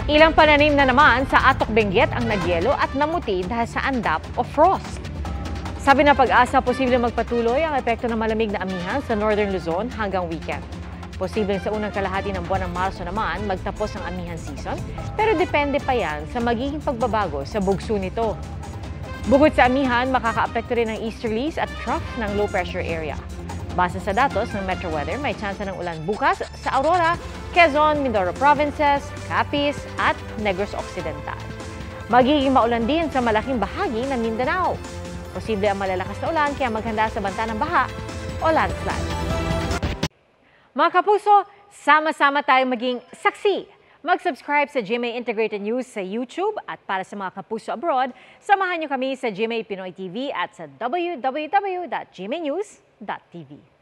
Ilang pananim na naman sa Atok Benguet ang nagyelo at namuti dahil sa andap o frost. Sabi ng Pag-asa, posibleng magpatuloy ang epekto ng malamig na amihan sa Northern Luzon hanggang weekend. Posibleng sa unang kalahati ng buwan ng Marso naman magtapos ang amihan season, pero depende pa yan sa magiging pagbabago sa bugso nito. Bukod sa amihan, makakaapekto rin ang easterlies at trough ng low pressure area. Base sa datos ng Metro Weather, may tsansa ng ulan bukas sa Aurora, Quezon, Mindoro Provinces, Capiz at Negros Occidental. Magiging maulan din sa malaking bahagi ng Mindanao. Posible ang malalakas na ulan kaya maghanda sa banta ng baha o landslide. Mga kapuso, sama-sama tayong maging saksi. Mag-subscribe sa GMA Integrated News sa YouTube at para sa mga kapuso abroad, samahan niyo kami sa GMA Pinoy TV at sa www.gmanews.tv.